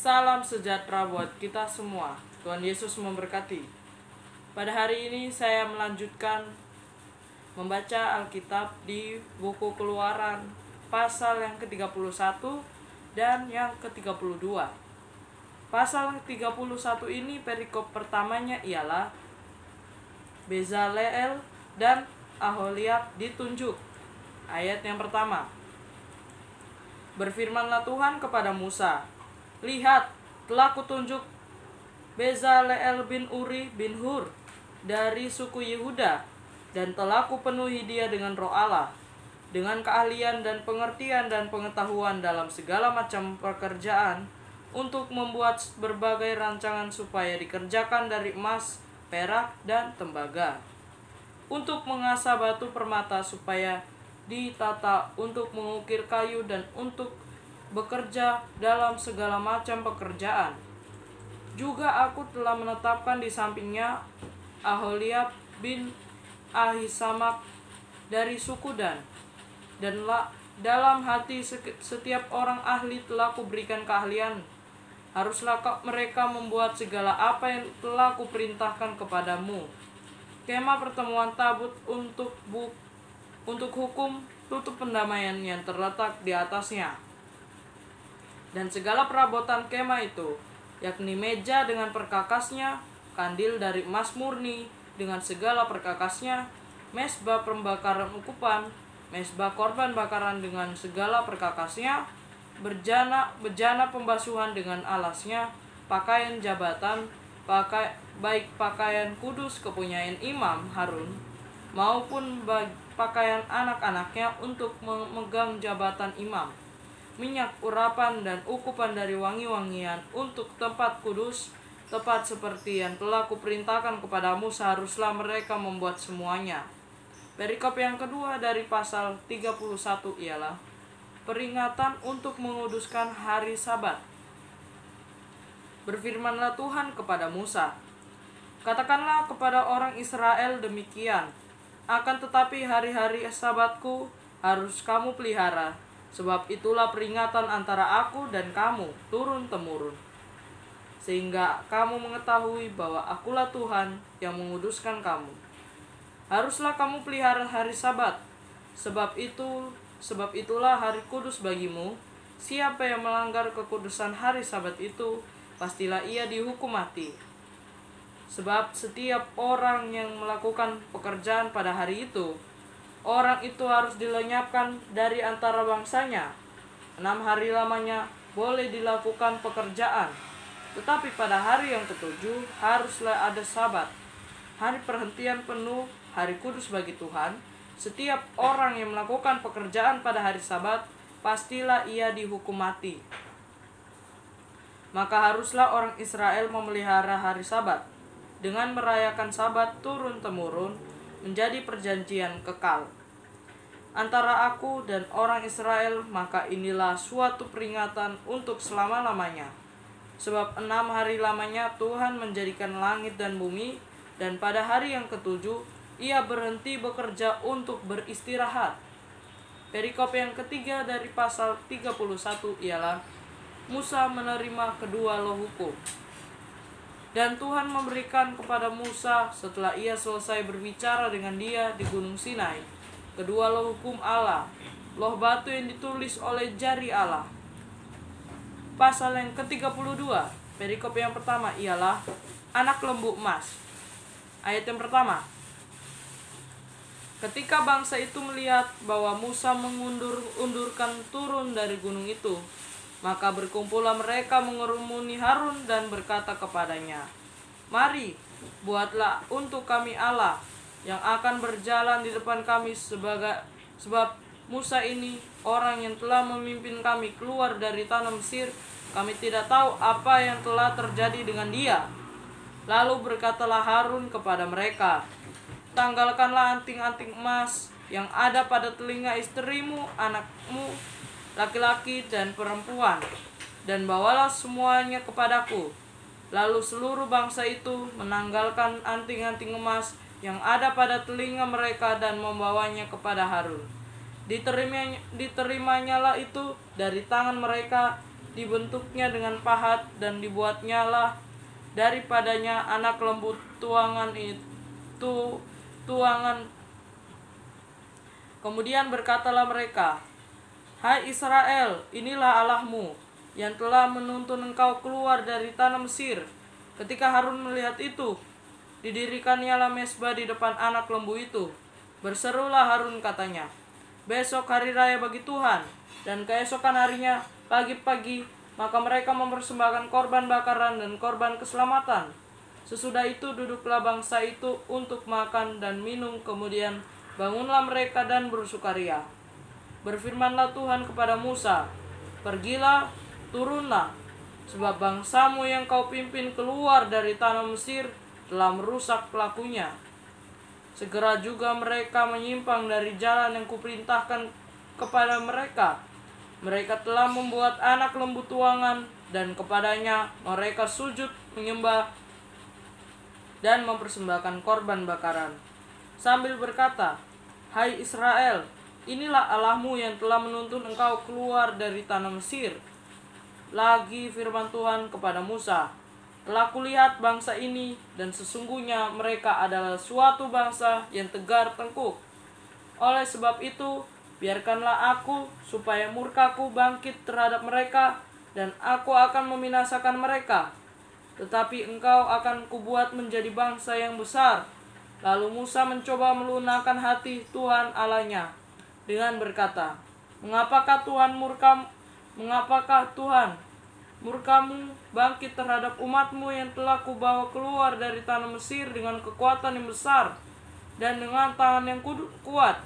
Salam sejahtera buat kita semua. Tuhan Yesus memberkati. Pada hari ini saya melanjutkan membaca Alkitab di buku Keluaran pasal yang ke-31 dan yang ke-32. Pasal 31 ini perikop pertamanya ialah Bezaleel dan Aholiab ditunjuk. Ayat yang pertama. Berfirmanlah Tuhan kepada Musa, "Lihat, telah kutunjuk Bezaleel bin Uri bin Hur dari suku Yehuda, dan telah kupenuhi dia dengan roh Allah, dengan keahlian dan pengertian dan pengetahuan dalam segala macam pekerjaan, untuk membuat berbagai rancangan supaya dikerjakan dari emas, perak, dan tembaga, untuk mengasah batu permata supaya ditata, untuk mengukir kayu, dan untuk bekerja dalam segala macam pekerjaan. Juga aku telah menetapkan di sampingnya Aholiab bin Ahisamak dari suku Dan, dalam hati setiap orang ahli telah kuberikan keahlian. Haruslah mereka membuat segala apa yang telah kuperintahkan kepadamu: kemah pertemuan, tabut untuk hukum, tutup pendamaian yang terletak di atasnya, dan segala perabotan kemah itu, yakni meja dengan perkakasnya, kandil dari emas murni dengan segala perkakasnya, mezbah pembakaran ukupan, mezbah korban bakaran dengan segala perkakasnya, bejana pembasuhan dengan alasnya, pakaian jabatan, baik pakaian kudus kepunyaan Imam Harun, maupun pakaian anak-anaknya untuk memegang jabatan imam, minyak urapan dan ukupan dari wangi-wangian untuk tempat kudus, tepat seperti yang telah kuperintahkan kepadamu, seharuslah mereka membuat semuanya." Perikop yang kedua dari pasal 31 ialah peringatan untuk menguduskan hari Sabat. Berfirmanlah Tuhan kepada Musa, "Katakanlah kepada orang Israel demikian, akan tetapi hari-hari Sabatku harus kamu pelihara, sebab itulah peringatan antara aku dan kamu turun-temurun, sehingga kamu mengetahui bahwa akulah Tuhan yang menguduskan kamu. Haruslah kamu pelihara hari Sabat, sebab itulah hari kudus bagimu. Siapa yang melanggar kekudusan hari Sabat itu, pastilah ia dihukum mati. Sebab setiap orang yang melakukan pekerjaan pada hari itu, orang itu harus dilenyapkan dari antara bangsanya. 6 hari lamanya boleh dilakukan pekerjaan, tetapi pada hari yang ketujuh haruslah ada Sabat, hari perhentian penuh, hari kudus bagi Tuhan. Setiap orang yang melakukan pekerjaan pada hari Sabat, pastilah ia dihukum mati. Maka haruslah orang Israel memelihara hari Sabat dengan merayakan Sabat turun-temurun, menjadi perjanjian kekal antara aku dan orang Israel. Maka inilah suatu peringatan untuk selama-lamanya. Sebab 6 hari lamanya Tuhan menjadikan langit dan bumi, dan pada hari yang ketujuh ia berhenti bekerja untuk beristirahat." Perikop yang ketiga dari pasal 31 ialah Musa menerima kedua loh hukum. Dan Tuhan memberikan kepada Musa, setelah ia selesai berbicara dengan dia di Gunung Sinai, kedua loh hukum Allah, loh batu yang ditulis oleh jari Allah. Pasal yang ke-32, perikop yang pertama ialah anak lembu emas. Ayat yang pertama. Ketika bangsa itu melihat bahwa Musa mengundurkan turun dari gunung itu, maka berkumpullah mereka mengerumuni Harun dan berkata kepadanya, "Mari, buatlah untuk kami Allah yang akan berjalan di depan kami, sebab Musa ini orang yang telah memimpin kami keluar dari tanah Mesir. Kami tidak tahu apa yang telah terjadi dengan dia." Lalu berkatalah Harun kepada mereka, "Tanggalkanlah anting-anting emas yang ada pada telinga istrimu, anakmu, laki-laki dan perempuan, dan bawalah semuanya kepadaku." Lalu seluruh bangsa itu menanggalkan anting-anting emas yang ada pada telinga mereka dan membawanya kepada Harun. Diterimanya lah itu dari tangan mereka, dibentuknya dengan pahat dan dibuatnya lah daripadanya anak lembu tuangan. Kemudian berkatalah mereka, "Hai Israel, inilah Allahmu yang telah menuntun engkau keluar dari tanah Mesir." Ketika Harun melihat itu, didirikannya mezbah di depan anak lembu itu. Berserulah Harun, katanya, "Besok hari raya bagi Tuhan, dan keesokan harinya pagi-pagi maka mereka mempersembahkan korban bakaran dan korban keselamatan. Sesudah itu duduklah bangsa itu untuk makan dan minum, kemudian bangunlah mereka dan bersukaria. Berfirmanlah Tuhan kepada Musa, "Pergilah, turunlah, sebab bangsamu yang kau pimpin keluar dari tanah Mesir telah merusak lakunya. Segera juga mereka menyimpang dari jalan yang kuperintahkan kepada mereka. Mereka telah membuat anak lembu tuangan, dan kepadanya mereka sujud menyembah dan mempersembahkan korban bakaran, sambil berkata, 'Hai Israel, inilah Allahmu yang telah menuntun engkau keluar dari tanah Mesir.' Lagi firman Tuhan kepada Musa, 'Telah kulihat bangsa ini, dan sesungguhnya mereka adalah suatu bangsa yang tegar tengkuk. Oleh sebab itu, biarkanlah aku supaya murkaku bangkit terhadap mereka, dan aku akan membinasakan mereka. Tetapi engkau akan kubuat menjadi bangsa yang besar.' Lalu Musa mencoba melunakkan hati Tuhan Allahnya dengan berkata, 'Mengapakah Tuhan murkamu bangkit terhadap umatmu yang telah kubawa keluar dari tanah Mesir dengan kekuatan yang besar dan dengan tangan yang kuat?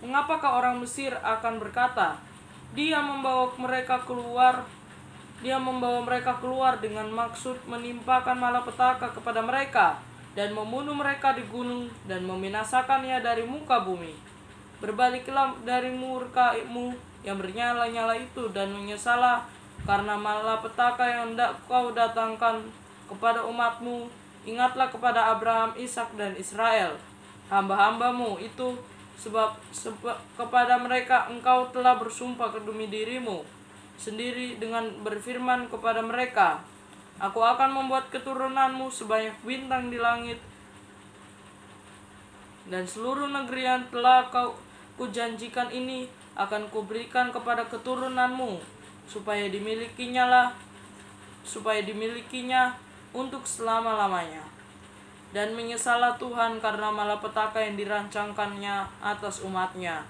Mengapakah orang Mesir akan berkata, Dia membawa mereka keluar dengan maksud menimpakan malapetaka kepada mereka dan membunuh mereka di gunung dan membinasakannya dari muka bumi? Berbaliklah dari murka-Mu yang bernyala-nyala itu dan menyesalah karena malapetaka yang hendak kau datangkan kepada umat-Mu. Ingatlah kepada Abraham, Ishak dan Israel, hamba-hamba-Mu itu, sebab kepada mereka engkau telah bersumpah demi diri-Mu sendiri dengan berfirman kepada mereka, Aku akan membuat keturunanmu sebanyak bintang di langit, dan seluruh negeri yang telah kujanjikan ini akan kuberikan kepada keturunanmu, supaya dimilikinya untuk selama-lamanya. Dan menyesallah Tuhan karena malapetaka yang dirancangkannya atas umatnya.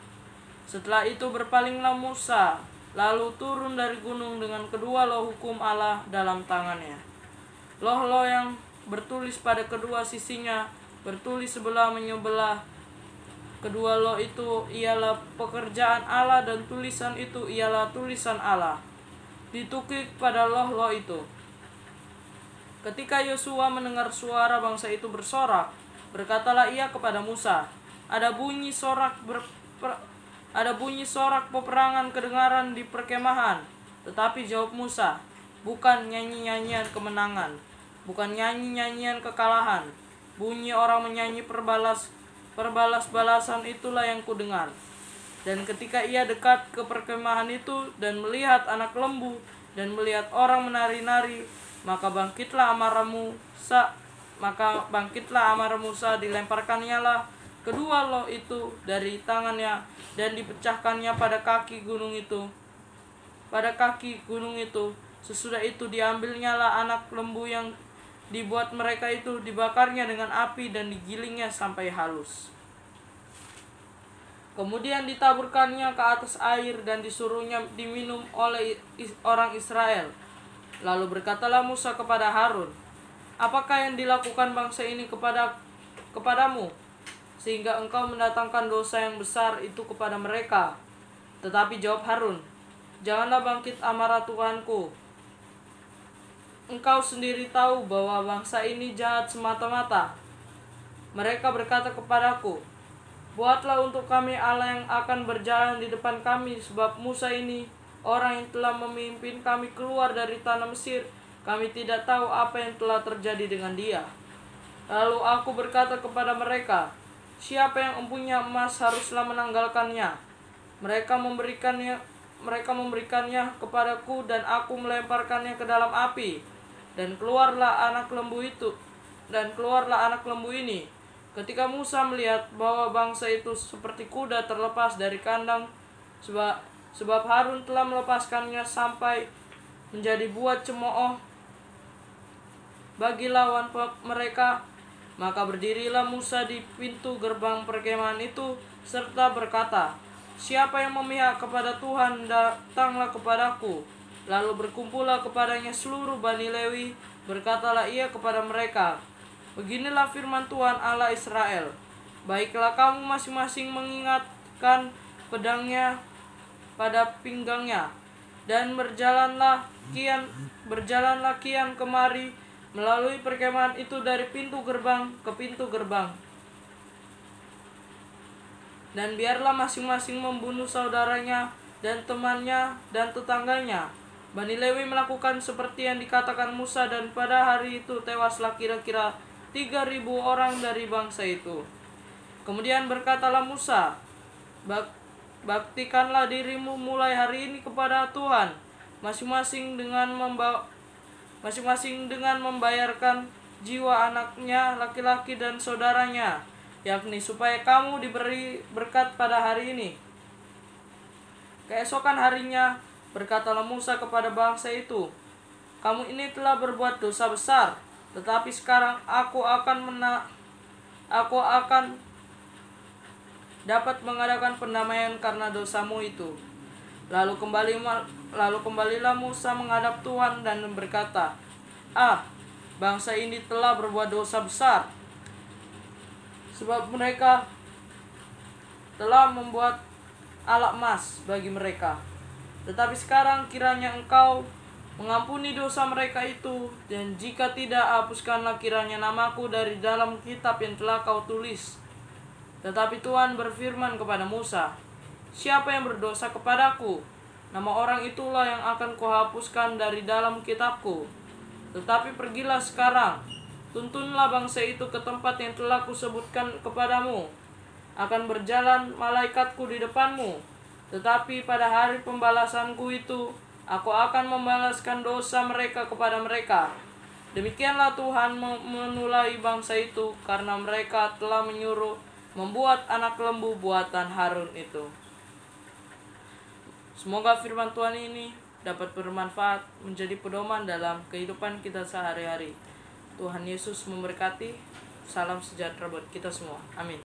Setelah itu berpalinglah Musa, lalu turun dari gunung dengan kedua loh hukum Allah dalam tangannya. Loh-loh yang bertulis pada kedua sisinya bertulis sebelah menyebelah. Kedua loh itu ialah pekerjaan Allah, dan tulisan itu ialah tulisan Allah ditukik pada loh-loh itu. Ketika Yosua mendengar suara bangsa itu bersorak, berkatalah ia kepada Musa, ada bunyi sorak peperangan kedengaran di perkemahan. Tetapi jawab Musa, bukan nyanyi-nyanyian kemenangan, bukan nyanyi-nyanyian kekalahan. Bunyi orang menyanyi perbalas-balasan itulah yang kudengar. Dan ketika ia dekat ke perkemahan itu dan melihat anak lembu dan melihat orang menari-nari, maka bangkitlah amarah Musa, dilemparkannya lah kedua loh itu dari tangannya dan dipecahkannya pada kaki gunung itu. Sesudah itu diambilnya lah anak lembu yang dibuat mereka itu, dibakarnya dengan api dan digilingnya sampai halus. Kemudian ditaburkannya ke atas air dan disuruhnya diminum oleh orang Israel. Lalu berkatalah Musa kepada Harun, apakah yang dilakukan bangsa ini kepadamu, sehingga engkau mendatangkan dosa yang besar itu kepada mereka? Tetapi jawab Harun, janganlah bangkit amarah Tuanku. Engkau sendiri tahu bahwa bangsa ini jahat semata-mata. Mereka berkata kepadaku, buatlah untuk kami Allah yang akan berjalan di depan kami, sebab Musa ini, orang yang telah memimpin kami keluar dari tanah Mesir, kami tidak tahu apa yang telah terjadi dengan dia. Lalu aku berkata kepada mereka, siapa yang mempunyai emas haruslah menanggalkannya. Mereka mereka memberikannya kepadaku dan aku melemparkannya ke dalam api. Dan keluarlah anak lembu ini. Ketika Musa melihat bahwa bangsa itu seperti kuda terlepas dari kandang, sebab Harun telah melepaskannya sampai menjadi buat cemooh bagi lawan mereka, maka berdirilah Musa di pintu gerbang perkemahan itu serta berkata, "Siapa yang memihak kepada Tuhan, datanglah kepadaku." Lalu berkumpullah kepadanya seluruh Bani Lewi. Berkatalah ia kepada mereka, "Beginilah firman Tuhan Allah Israel. Baiklah kamu masing-masing mengingatkan pedangnya pada pinggangnya, dan berjalanlah kian kemari melalui perkemahan itu dari pintu gerbang ke pintu gerbang. Dan biarlah masing-masing membunuh saudaranya dan temannya dan tetangganya." Bani Lewi melakukan seperti yang dikatakan Musa, dan pada hari itu tewaslah kira-kira 3.000 orang dari bangsa itu. Kemudian berkatalah Musa, "Baktikanlah dirimu mulai hari ini kepada Tuhan, masing-masing dengan membayarkan jiwa anaknya laki-laki dan saudaranya, yakni supaya kamu diberi berkat pada hari ini." Keesokan harinya berkatalah Musa kepada bangsa itu, "Kamu ini telah berbuat dosa besar, tetapi sekarang aku akan dapat mengadakan pendamaian karena dosamu itu." Lalu kembalilah Musa menghadap Tuhan dan berkata, "Bangsa ini telah berbuat dosa besar, sebab mereka telah membuat alat emas bagi mereka. Tetapi sekarang kiranya Engkau mengampuni dosa mereka itu, dan jika tidak, hapuskanlah kiranya namaku dari dalam kitab yang telah Kau tulis." Tetapi Tuhan berfirman kepada Musa, "Siapa yang berdosa kepadaku, nama orang itulah yang akan Kuhapuskan dari dalam kitabku. Tetapi pergilah sekarang, tuntunlah bangsa itu ke tempat yang telah Kusebutkan kepadamu. Akan berjalan malaikatku di depanmu. Tetapi pada hari pembalasanku itu, aku akan membalaskan dosa mereka kepada mereka." Demikianlah Tuhan menulai bangsa itu, karena mereka telah menyuruh membuat anak lembu buatan Harun itu. Semoga firman Tuhan ini dapat bermanfaat, menjadi pedoman dalam kehidupan kita sehari-hari. Tuhan Yesus memberkati. Salam sejahtera buat kita semua. Amin.